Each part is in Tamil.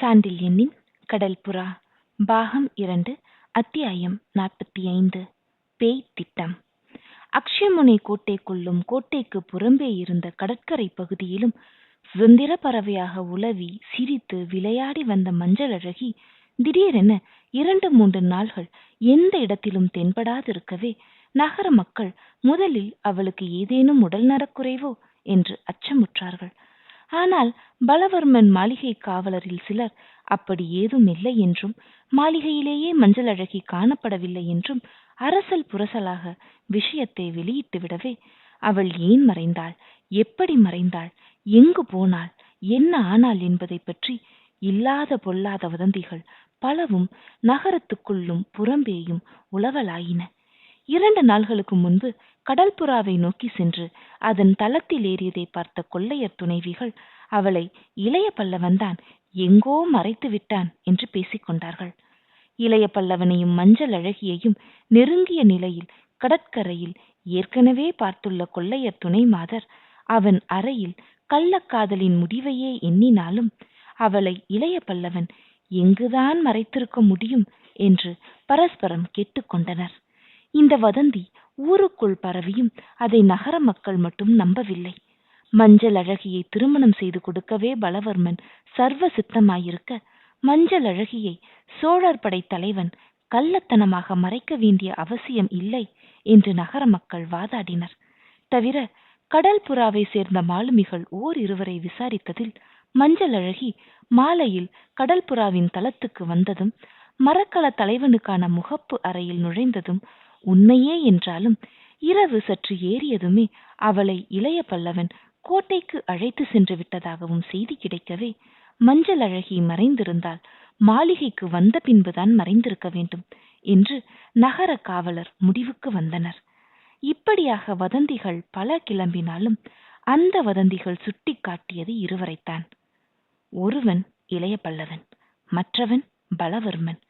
சாண்டில்யனின் கடல்புறா பாகம் 2 அத்தியாயம் 45 பேய் திட்டம். அக்ஷயமுனை கோட்டைக்குள்ளும் கோட்டைக்கு புறம்பே இருந்த கடற்கரை பகுதியிலும் சுதந்திர பறவையாக உலவி சிரித்து விளையாடி வந்த மஞ்சள் அழகி திடீரென 2-3 நாள்கள் எந்த இடத்திலும் தென்படாதிருக்கவே நகர மக்கள் முதலில் அவளுக்கு ஏதேனும் உடல் நலக்குறைவோ என்று அச்சமுற்றார்கள். ஆனால் பலவர்மன் மாளிகை காவலரில் சிலர் அப்படி ஏதும் இல்லை என்றும் மாளிகையிலேயே மஞ்சள் அழகி காணப்படவில்லை என்றும் அரசல் புரசலாக விஷயத்தை வெளியிட்டு விடவே அவள் ஏன் மறைந்தாள், எப்படி மறைந்தாள், எங்கு போனாள், என்ன ஆனாள் என்பதை பற்றி இல்லாத பொல்லாத வதந்திகள் பலவும் நகரத்துக்குள்ளும் புறம்பேயும் உலவலாயின. 2 நாள்களுக்கு முன்பு கடல்புறாவை நோக்கி சென்று அதன் தளத்தில் ஏறியதை பார்த்த கொள்ளையர் துணைவிகள் அவளை இளைய பல்லவன்தான் எங்கோ மறைத்து விட்டான் என்று பேசிக்கொண்டார்கள். இளைய பல்லவனையும் மஞ்சள் அழகியையும் நெருங்கிய நிலையில் கடற்கரையில் ஏற்கனவே பார்த்துள்ள கொள்ளையர் துணை மாதர் அவன் அறையில் கள்ளக்காதலின் முடிவையே எண்ணினாலும் அவளை இளைய பல்லவன் எங்குதான் மறைத்திருக்க முடியும் என்று பரஸ்பரம் கேட்டுக்கொண்டனர். இந்த வதந்தி ஊருக்குள் பரவியும் அதை நகர மக்கள் மட்டும் நம்பவில்லை. மஞ்சள் அழகியை திருமணம் செய்து கொடுக்கவே பலவர்மன் சர்வ சித்தமாயிருக்க மஞ்சள் அழகியை சோழர் படை தலைவன் கள்ளத்தனமாக மறைக்க வேண்டிய அவசியம் இல்லை என்று நகர மக்கள் வாதாடினர். தவிர கடல் புறாவை சேர்ந்த மாலுமிகள் ஓரிருவரை விசாரித்ததில் மஞ்சள் அழகி மாலையில் கடல் புறாவின் தளத்துக்கு வந்ததும் மரக்கல தலைவனுக்கான முகப்பு அறையில் நுழைந்ததும் உண்மையே என்றாலும் இரவு சற்று ஏறியதுமே அவளை இளைய பல்லவன் கோட்டைக்கு அழைத்து சென்று விட்டதாகவும் செய்தி கிடைக்கவே மஞ்சள் அழகி மறைந்திருந்தால் மாளிகைக்கு வந்த பின்புதான் மறைந்திருக்க வேண்டும் என்று நகர காவலர் முடிவுக்கு வந்தனர். இப்படியாக வதந்திகள் பல கிளம்பினாலும் அந்த வதந்திகள் சுட்டி காட்டியது இருவரைத்தான். ஒருவன் இளைய பல்லவன், மற்றவன் பலவர்மன்.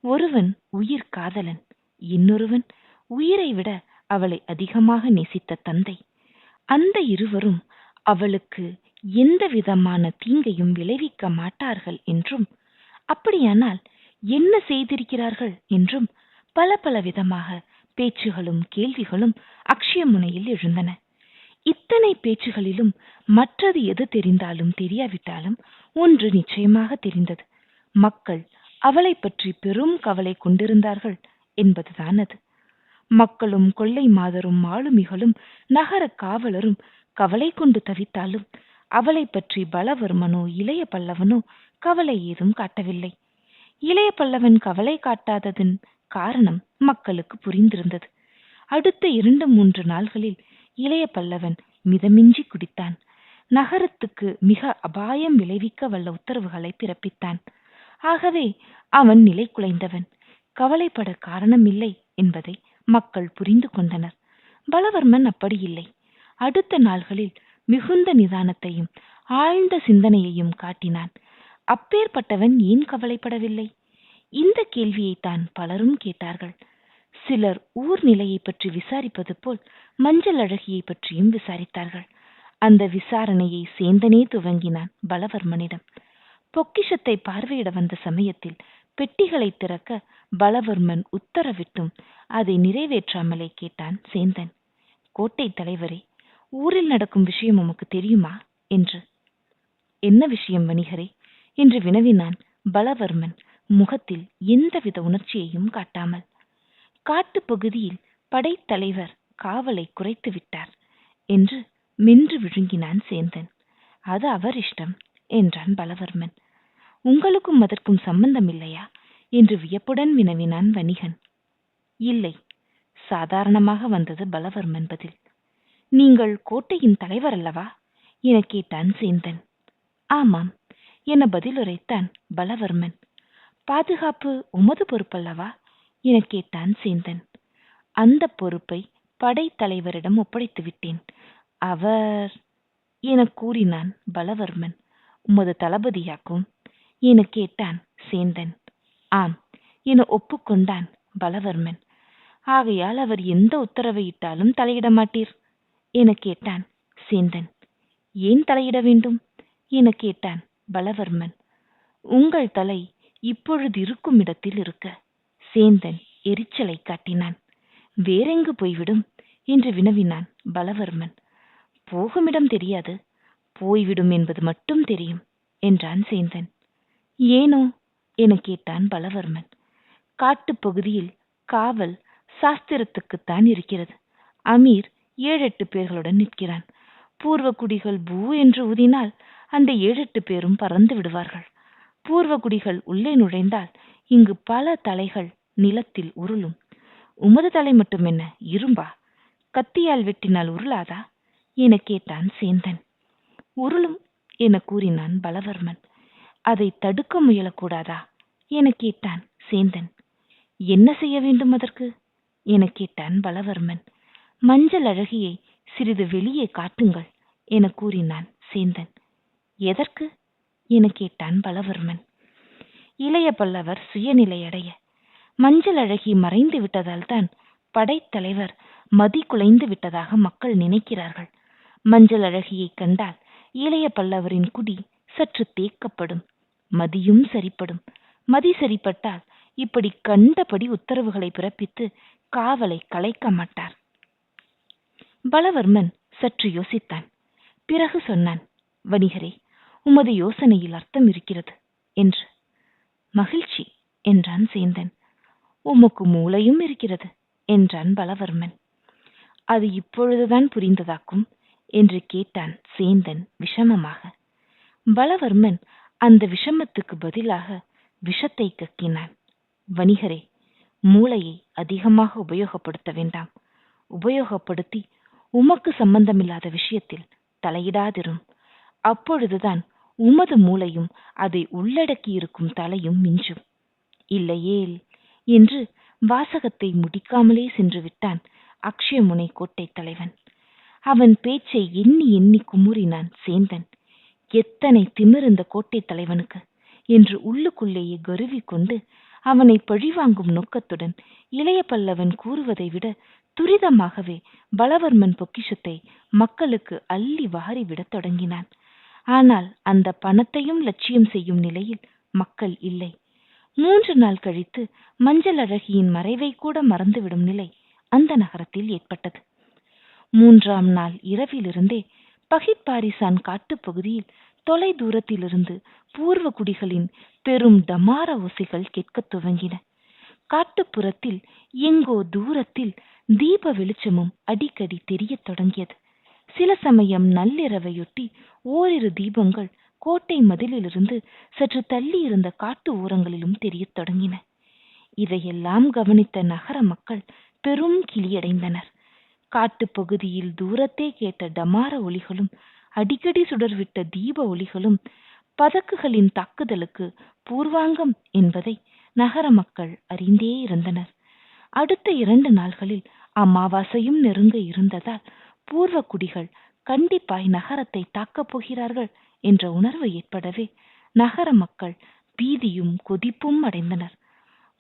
ஒருவன் உயிர் காதலன், இன்னொருவன் உயிரை விட அவளை அதிகமாக நேசித்த தந்தை. அந்த இருவரும் அவளுக்கு எந்த விதமான தீங்கையும் விளைவிக்க மாட்டார்கள் என்றும், அப்படியானால் என்ன செய்திருக்கிறார்கள் என்றும் பல பல விதமாக பேச்சுகளும் கேள்விகளும் அக்ஷயமுனையில் எழுந்தன. இத்தனை பேச்சுகளிலும் மற்றது எது தெரிந்தாலும் தெரியாவிட்டாலும் ஒன்று நிச்சயமாக தெரிந்தது. மக்கள் அவளை பற்றி பெரும் கவலை கொண்டிருந்தார்கள் என்பதுதான் அது. மக்களும் கொள்ளை மாதரும் மாலுமிகளும் நகர காவலரும் கவலை கொண்டு தவித்தாலும் அவளை பற்றி பலவர்மனோ இளைய பல்லவனோ கவலை ஏதும் காட்டவில்லை. இளைய பல்லவன் கவலை காட்டாததன் காரணம் மக்களுக்கு புரிந்திருந்தது. அடுத்த 2-3 நாள்களில் இளைய பல்லவன் மிதமின்றி குடித்தான். நகரத்துக்கு மிக அபாயம் விளைவிக்க வல்ல உத்தரவுகளை பிறப்பித்தான். ஆகவே அவன் நிலை குலைந்தவன், கவலைப்பட காரணமில்லை என்பதை மக்கள் புரிந்து கொண்டனர். பலவர்மன் அப்படி இல்லை. அடுத்த நாள்களில் மிகுந்த நிதானத்தையும் ஆழ்ந்த சிந்தனையையும் காட்டினான். அப்பேற்பட்டவன் ஏன் கவலைப்படவில்லை? இந்த கேள்வியைத்தான் பலரும் கேட்டார்கள். சிலர் ஊர் நிலையை பற்றி விசாரிப்பது போல் மஞ்சள் அழகியை பற்றியும் விசாரித்தார்கள். அந்த விசாரணையை சேந்தனே துவங்கினான் பலவர்மனிடம். பொக்கிஷத்தை பார்வையிட வந்த சமயத்தில் பெட்டிகளை திறக்க பலவர்மன் உத்தரவிட்டும் அதை நிறைவேற்றாமலே கேட்டான் சேந்தன். கோட்டை தலைவரே, ஊரில் நடக்கும் விஷயம் உமக்கு தெரியுமா என்று. என்ன விஷயம் வணிகரே என்று வினவினான் பலவர்மன் முகத்தில் எந்தவித உணர்ச்சியையும் காட்டாமல். காட்டு பகுதியில் படைத்தலைவர் காவலை குறைத்து விட்டார் என்று மென்று விழுங்கினான் சேந்தன். அது அவர் இஷ்டம் என்றான் பலவர்மன். உங்களுக்கும் அதற்கும் சம்பந்தம் இல்லையா என்று வியப்புடன் வினவினான் வணிகன். இல்லை, சாதாரணமாக வந்தது பலவர்மன் பதில். நீங்கள் கோட்டையின் தலைவர் அல்லவா என கேட்டான் சேந்தன். ஆமாம் என பதிலுரைத்தான் பலவர்மன். பாதுகாப்பு உமது பொறுப்பல்லவா என கேட்டான் சேந்தன். அந்த பொறுப்பை படைத்தலைவரிடம் ஒப்படைத்து விட்டேன். அவர் என கூறினான் பலவர்மன். உமது தளபதியாக்கும் என கேட்டான் சேந்தன். ஆம் என ஒப்புக்கொண்டான் பலவர்மன். ஆகையால் அவர் எந்த உத்தரவை இட்டாலும் தலையிட மாட்டீர் என கேட்டான் சேந்தன். ஏன் தலையிட வேண்டும் என கேட்டான் பலவர்மன். உங்கள் தலை இப்பொழுது இருக்கும் இடத்தில் இருக்க. சேந்தன் எரிச்சலை காட்டினான். வேறெங்கு போய்விடும் என்று வினவினான் பலவர்மன். போகுமிடம் தெரியாது, போய்விடும் என்பது மட்டும் தெரியும் என்றான் சேந்தன். ஏனோ என கேட்டான் பலவர்மன். காட்டுப்பகுதியில் காவல் சாஸ்திரத்துக்குத்தான் இருக்கிறது. அமீர் 7-8 பேர்களுடன் நிற்கிறான். பூர்வகுடிகள் பூ என்று ஊதினால் அந்த 7-8 பேரும் பறந்து விடுவார்கள். பூர்வகுடிகள் உள்ளே நுழைந்தால் இங்கு பல தலைகள் நிலத்தில் உருளும். உமது தலை மட்டும் என்ன இரும்பா? கத்தியால் வெட்டினால் உருளாதா என கேட்டான் சேந்தன். உருளும் என கூறினான் பலவர்மன். அதை தடுக்க முயலக்கூடாதா என கேட்டான் சேந்தன். என்ன செய்ய வேண்டும் அதற்கு என கேட்டான் பலவர்மன். மஞ்சள் அழகியை சிறிது வெளியே காட்டுங்கள் என கூறினான் சேந்தன். எதற்கு என கேட்டான் பலவர்மன். இளைய பல்லவர் சுயநிலையடைய. மஞ்சள் அழகி மறைந்து விட்டதால் தான் படைத்தலைவர் மதி குலைந்து விட்டதாக மக்கள் நினைக்கிறார்கள். மஞ்சள் அழகியை கண்டால் இளைய பல்லவரின் குடி சற்று தேக்கப்படும், மதியும் சரிப்படும். மதி சரிப்பட்டால் இப்படி கண்டபடி உத்தரவுகளை பிறப்பித்து காவலை கலைக்க மாட்டார். பலவர்மன் சற்று யோசித்தான். பிறகு சொன்னான், வணிகரே, உமது யோசனையில் அர்த்தம் இருக்கிறது என்று. மகிழ்ச்சி என்றான் சேந்தன். உமக்கு மூளையும் இருக்கிறது என்றான் பலவர்மன். அது இப்பொழுதுதான் புரிந்ததாக்கும் என்று கேட்டான் சேந்தன் விஷமமாக. பலவர்மன் அந்த விஷமத்துக்கு பதிலாக விஷத்தை கக்கினான். வணிகரே, மூளையை அதிகமாக உபயோகப்படுத்த வேண்டாம். உபயோகப்படுத்தி உமக்கு சம்பந்தமில்லாத விஷயத்தில் தலையிடாதிரும். அப்பொழுதுதான் உமது மூளையும் அதை உள்ளடக்கியிருக்கும் தலையும் மிஞ்சும். இல்லையேல் என்று வாசகத்தை முடிக்காமலே சென்று விட்டான் அக்ஷயமுனை கோட்டை தலைவன். அவன் பேச்சை எண்ணி எண்ணி குமுறினான் சேந்தன். எத்தனை திமிர் இந்த கோட்டை தலைவனுக்கு என்று உள்ளுக்குள்ளேயே கருவிக்கொண்டு அவனை பழிவாங்கும் நோக்கத்துடன் இளைய பல்லவன் கூறுவதை விட துரிதமாகவே பலவர்மன் பொக்கிஷத்தை மக்களுக்கு அள்ளி வாரிவிடத் தொடங்கினான். ஆனால் அந்த பணத்தையும் லட்சியம் செய்யும் நிலையில் மக்கள் இல்லை. 3 நாள் கழித்து மஞ்சள் அழகியின் மறைவை கூட மறந்துவிடும் நிலை அந்த நகரத்தில் ஏற்பட்டது. 3ஆம் நாள் இரவிலிருந்தே பகிட்பாரிசான் காட்டுப்பகுதியில் தொலை தூரத்திலிருந்து பூர்வ குடிகளின் பெரும் டமார ஓசைகள் கேட்கத் துவங்கின. காட்டுப்புறத்தில் எங்கோ தூரத்தில் தீப வெளிச்சமும் அடிக்கடி தெரியத் தொடங்கியது. சில சமயம் நள்ளிரவையொட்டி ஓரிரு தீபங்கள் கோட்டை மதிலிலிருந்து சற்று தள்ளி இருந்த காட்டு ஓரங்களிலும் தெரியத் தொடங்கின. இதையெல்லாம் கவனித்த நகர மக்கள் பெரும் கிளியடைந்தனர். காட்டுப்பகுதியில் தூரத்தே கேட்ட டமார ஒலிகளும் அடிக்கடி சுடர்விட்ட தீப ஒலிகளும் பதக்குகளின் தாக்குதலுக்கு பூர்வாங்கம் என்பதை நகர மக்கள் அறிந்தே இருந்தனர். அடுத்த 2 நாள்களில் அமாவாசையும் நெருங்க இருந்ததால் பூர்வ குடிகள் கண்டிப்பாய் நகரத்தை தாக்கப் போகிறார்கள் என்ற உணர்வு ஏற்படவே நகர மக்கள் பீதியும் கொதிப்பும் அடைந்தனர்.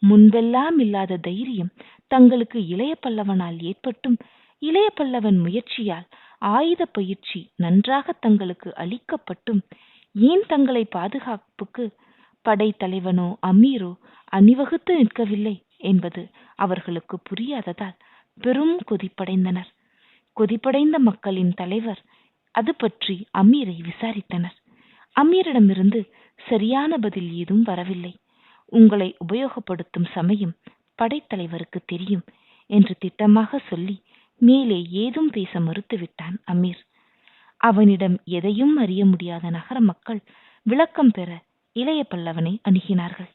முன்பெல்லாம் இல்லாத தைரியம் தங்களுக்கு இளைய பல்லவனால் ஏற்பட்டும், இளைய பல்லவன் முயற்சியால் ஆயுத பயிற்சி நன்றாக தங்களுக்கு அளிக்கப்பட்டும், ஏன் தங்களை பாதுகாப்புக்கு படைத்தலைவனோ அமீரோ அணிவகுத்து நிற்கவில்லை என்பது அவர்களுக்கு புரியாததால் பெரும் கொதிப்படைந்தனர். கொதிப்படைந்த மக்களின் தலைவர் அது பற்றி அமீரை விசாரித்தனர். அமீரிடமிருந்து சரியான பதில் ஏதும் வரவில்லை. உங்களை உபயோகப்படுத்தும் சமயம் படைத்தலைவருக்கு தெரியும் என்று திட்டமாக சொல்லி மேலே ஏதும் பேச மறுத்துவிட்டான் அமீர். அவனிடம் எதையும் அறிய முடியாத நகர மக்கள் விளக்கம் பெற இளைய பல்லவனை அணுகினார்கள்.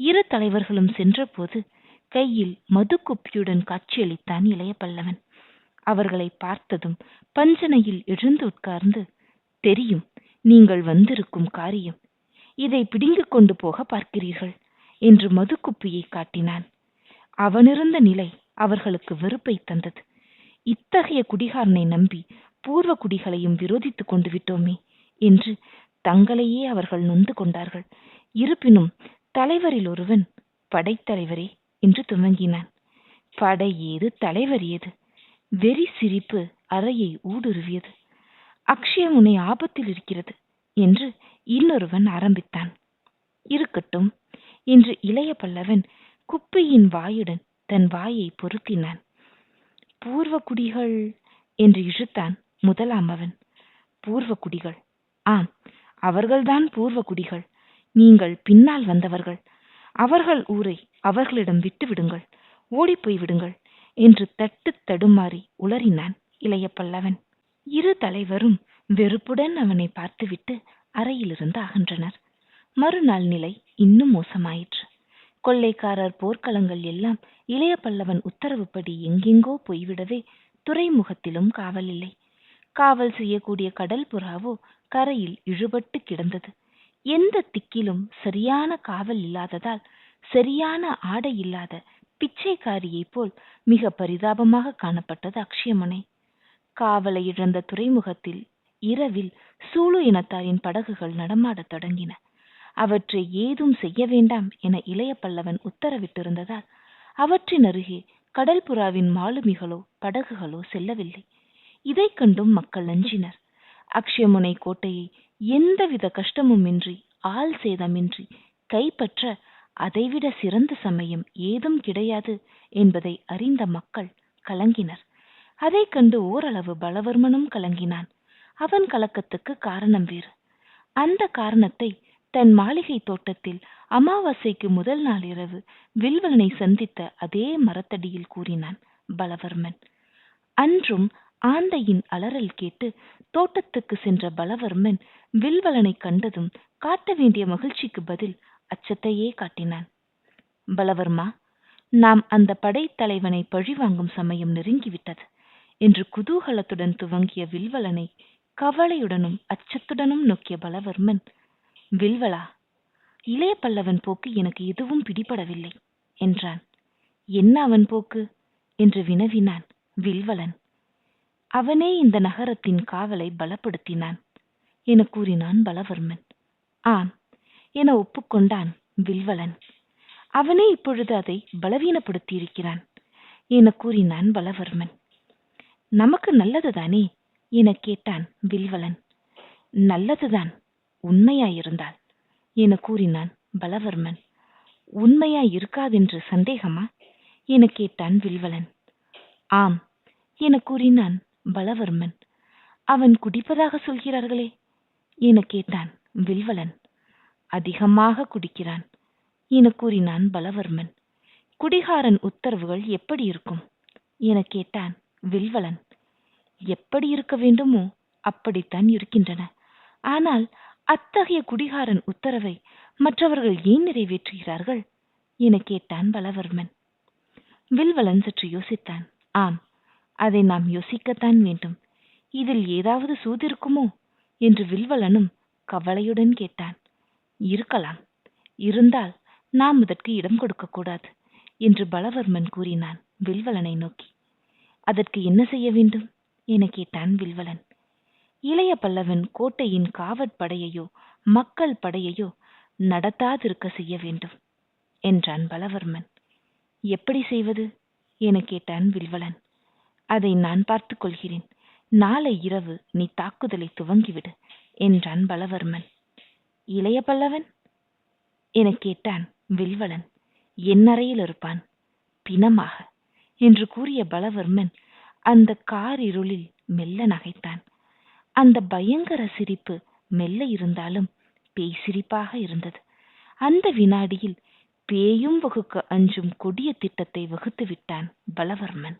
2 தலைவர்களும் சென்றபோது கையில் மது குப்பியுடன் காட்சியளித்தான் இளைய பல்லவன். அவர்களை பார்த்ததும் பஞ்சனையில் எழுந்து உட்கார்ந்து, தெரியும் நீங்கள் வந்திருக்கும் காரியம், இதை பிடுங்கிக் கொண்டு போக பார்க்கிறீர்கள் என்று மது குப்பியை காட்டினான். அவனிருந்த நிலை அவர்களுக்கு வெறுப்பை தந்தது. இத்தகைய குடிகாரனை நம்பி பூர்வ குடிகளையும் விரோதித்துக் கொண்டு விட்டோமே என்று தங்களையே அவர்கள் நொந்து கொண்டார்கள். இருப்பினும் தலைவரில் ஒருவன், படைத்தலைவரே என்று துவங்கினான். படை ஏது, தலைவர் ஏது? வெறி சிரிப்பு அறையை ஊடுருவியது. அக்ஷயமுனை ஆபத்தில் இருக்கிறது என்று இன்னொருவன் ஆரம்பித்தான். இருக்கட்டும் என்று இளைய பல்லவன் குப்பியின் வாயுடன் தன் வாயை பொருத்தினான். பூர்வகுடிகள் என்று இழுத்தான் முதலாம் அவன். பூர்வகுடிகள்? ஆம், அவர்கள்தான் பூர்வகுடிகள். நீங்கள் பின்னால் வந்தவர்கள். அவர்கள் ஊரை அவர்களிடம் விட்டுவிடுங்கள், ஓடிப்போய் விடுங்கள் என்று தட்டு தடுமாறி உளறினான் இளைய பல்லவன். இரு தலைவரும் வெறுப்புடன் அவனை பார்த்துவிட்டு அறையிலிருந்து அகன்றனர். மறுநாள் நிலை இன்னும் மோசமாயிற்று. கொள்ளைக்காரர் போர்க்களங்கள் எல்லாம் இளைய பல்லவன் உத்தரவுப்படி எங்கெங்கோ போய்விடவே துறைமுகத்திலும் காவல் இல்லை. காவல் செய்யக்கூடிய கடல் புறாவோ கரையில் இழுபட்டு கிடந்தது. எந்த திக்கிலும் சரியான காவல் இல்லாததால் சரியான ஆடை இல்லாத பிச்சைக்காரியைப் போல் மிக பரிதாபமாக காணப்பட்டது அக்ஷயமுனை. காவலை இழந்த துறைமுகத்தில் இரவில் சூலு இனத்தாரின் படகுகள் நடமாடத் தொடங்கின. அவற்றை ஏதும் செய்ய வேண்டாம் என இளைய பல்லவன் உத்தரவிட்டிருந்ததால் அவற்றின் அருகே கடல் புறாவின் மாலுமிகளோ படகுகளோ செல்லவில்லை. இதை கண்டும் மக்கள் அஞ்சினர். அக்ஷயமுனை கோட்டையை எந்தவித கஷ்டமுமின்றி ஆள் சேதமின்றி கைப்பற்ற அதைவிட சிறந்த சமயம் ஏதும் கிடையாது என்பதை அறிந்த மக்கள் கலங்கினர். அதை கண்டு ஓரளவு பலவர்மனும் கலங்கினான். அவன் கலக்கத்துக்கு காரணம் வேறு. அந்த காரணத்தை தன் மாளிகை தோட்டத்தில் அமாவாசைக்கு முதல் நாள் இரவு வில்வலனை சந்தித்த அதே மரத்தடியில் கூறினான் பலவர்மன். அன்றும் ஆந்தையின் அலறல் கேட்டு தோட்டத்துக்கு சென்ற பலவர்மன் வில்வலனை கண்டதும் காட்ட வேண்டிய மகிழ்ச்சிக்கு பதில் அச்சத்தையே காட்டினான். பலவர்மா, நாம் அந்த படைத்தலைவனை பழிவாங்கும் சமயம் நெருங்கிவிட்டது என்று குதூகலத்துடன் துவங்கிய வில்வலனை கவலையுடனும் அச்சத்துடனும் நோக்கிய பலவர்மன், வில்வலா, இளைய பல்லவன் போக்கு எனக்கு எதுவும் பிடிபடவில்லை என்றான். என்ன அவன் போக்கு என்று வினவினான் வில்வலன். அவனே இந்த நகரத்தின் காவலை பலப்படுத்தினான் என கூறினான் பலவர்மன். ஆம் என ஒப்புக்கொண்டான் வில்வலன். அவனே இப்பொழுது அதை பலவீனப்படுத்தியிருக்கிறான் என கூறினான் பலவர்மன். நமக்கு நல்லதுதானே என கேட்டான் வில்வலன். நல்லதுதான், உண்மையாயிருந்தால் என கூறினான் பலவர்மன். உண்மையாயிருக்காதென்று சந்தேகமா என கேட்டான் வில்வலன். ஆம் என கூறினான் பலவர்மன். அவன் குடிப்பதாக சொல்கிறார்களே என கேட்டான் வில்வலன். அதிகமாக குடிக்கிறான் என கூறினான் பலவர்மன். குடிகாரன் உத்தரவுகள் எப்படி இருக்கும் என கேட்டான் வில்வலன். எப்படி இருக்க வேண்டுமோ அப்படித்தான் இருக்கின்றன. ஆனால் அத்தகைய குடிகாரன் உத்தரவை மற்றவர்கள் ஏன் நிறைவேற்றுகிறார்கள் என கேட்டான் பலவர்மன். வில்வலன் சற்று யோசித்தான். ஆம், அதை நாம் யோசிக்கத்தான் வேண்டும். இதில் ஏதாவது சூதிருக்குமோ என்று வில்வலனும் கவலையுடன் கேட்டான். இருக்கலாம், இருந்தால் நாம் அதற்கு இடம் கொடுக்க கூடாது என்று பலவர்மன் கூறினான் வில்வலனை நோக்கி. அதற்கு என்ன செய்ய வேண்டும் என கேட்டான் வில்வலன். இளைய பல்லவன் கோட்டையின் காவற்படையையோ மக்கள் படையையோ நடத்தாதிருக்க செய்ய வேண்டும் என்றான் பலவர்மன். எப்படி செய்வது என கேட்டான் வில்வலன். அதை நான் பார்த்துக் கொள்கிறேன். நாளை இரவு நீ தாக்குதலை துவங்கிவிடு என்றான் பலவர்மன். இளைய பல்லவன் என கேட்டான் வில்வலன். என் அறையில் இருப்பான் பிணமாக என்று கூறிய பலவர்மன் அந்த காரிருளில் மெல்ல நகைத்தான். அந்த பயங்கர சிரிப்பு மெல்ல இருந்தாலும் பேய் சிரிப்பாக இருந்தது. அந்த வினாடியில் பேயும் வகுக்க அஞ்சும் கொடிய திட்டத்தை வகுத்து விட்டான் பலவர்மன்.